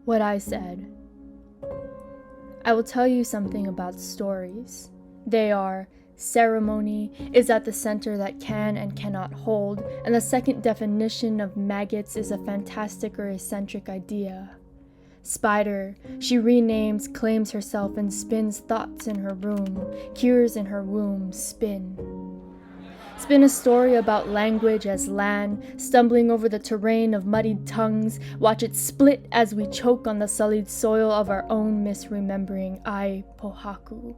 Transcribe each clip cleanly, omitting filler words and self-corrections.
What I said. I will tell you something about stories. They are: ceremony is at the center that can and cannot hold, and the second definition of maggots is a fantastic or eccentric idea. Spider, she renames, claims herself, and spins thoughts in her room, cures in her womb, spin. Spin a story about language as land, stumbling over the terrain of muddied tongues, watch it split as we choke on the sullied soil of our own misremembering, ai pohaku.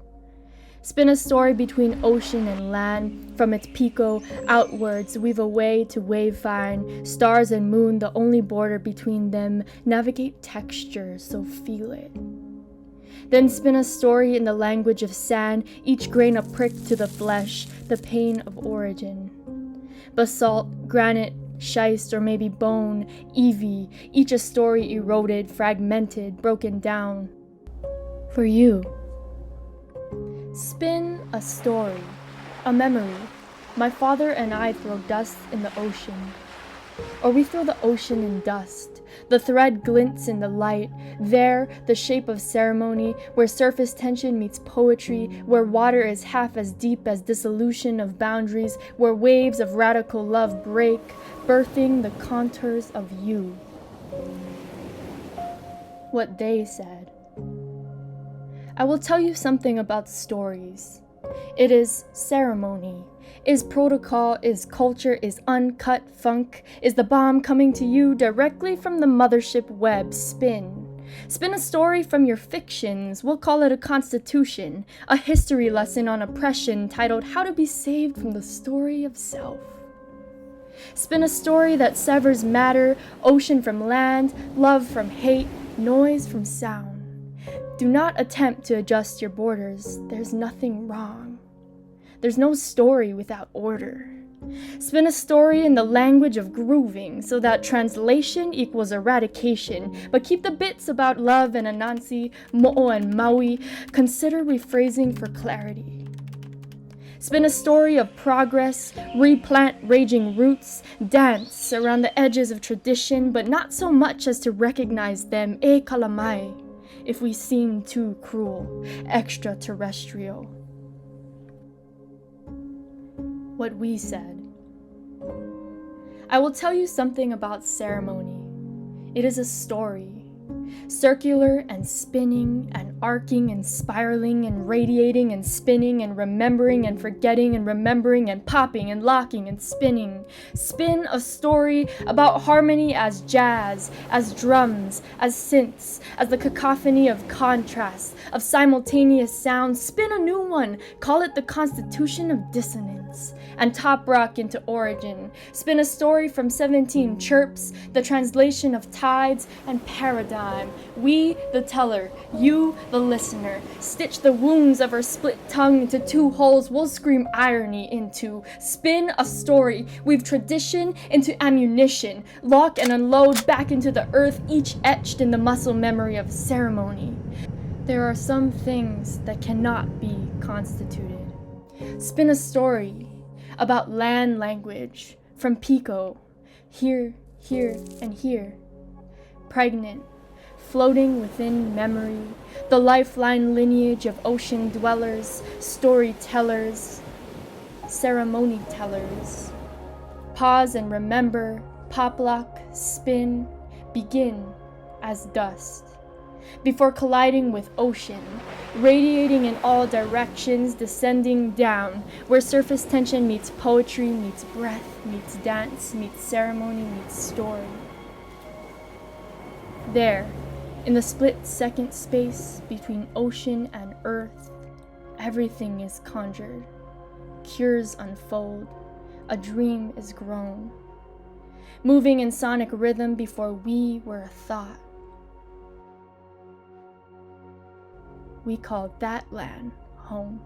Spin a story between ocean and land, from its pico outwards, weave a way to wave find, stars and moon the only border between them, navigate texture, so feel it. Then spin a story in the language of sand, each grain a prick to the flesh, the pain of origin. Basalt, granite, schist, or maybe bone, Evie, each a story eroded, fragmented, broken down. For you. Spin a story, a memory. My father and I throw dust in the ocean. Or we throw the ocean in dust. The thread glints in the light. There, the shape of ceremony, where surface tension meets poetry, where water is half as deep as dissolution of boundaries, where waves of radical love break, birthing the contours of you. What they said. I will tell you something about stories. It is ceremony, is protocol, is culture, is uncut funk, is the bomb coming to you directly from the mothership web. Spin. Spin a story from your fictions, we'll call it a constitution, a history lesson on oppression titled How to Be Saved from the Story of Self. Spin a story that severs matter, ocean from land, love from hate, noise from sound. Do not attempt to adjust your borders. There's nothing wrong. There's no story without order. Spin a story in the language of grooving so that translation equals eradication, but keep the bits about love and Anansi, Mo'o and Maui. Consider rephrasing for clarity. Spin a story of progress, replant raging roots, dance around the edges of tradition, but not so much as to recognize them, e kalamai, if we seem too cruel, extraterrestrial. What we said. I will tell you something about ceremony. It is a story. Circular and spinning and arcing and spiraling and radiating and spinning and remembering and forgetting and remembering and popping and locking and spinning. Spin a story about harmony as jazz, as drums, as synths, as the cacophony of contrasts, of simultaneous sounds. Spin a new one. Call it the Constitution of Dissonance. And top rock into origin. Spin a story from 17 chirps, the translation of tides and paradigm. We, the teller, you, the listener. Stitch the wounds of our split tongue into two holes we'll scream irony into. Spin a story, weave tradition into ammunition. Lock and unload back into the earth, each etched in the muscle memory of ceremony. There are some things that cannot be constituted. Spin a story about land language, from Pico, here, and here. Pregnant, floating within memory, the lifeline lineage of ocean dwellers, storytellers, ceremony tellers. Pause and remember, pop lock, spin, begin as dust. Before colliding with ocean, radiating in all directions, descending down, where surface tension meets poetry, meets breath, meets dance, meets ceremony, meets story. There, in the split-second space between ocean and earth, everything is conjured, cures unfold, a dream is grown, moving in sonic rhythm before we were a thought. We called that land home.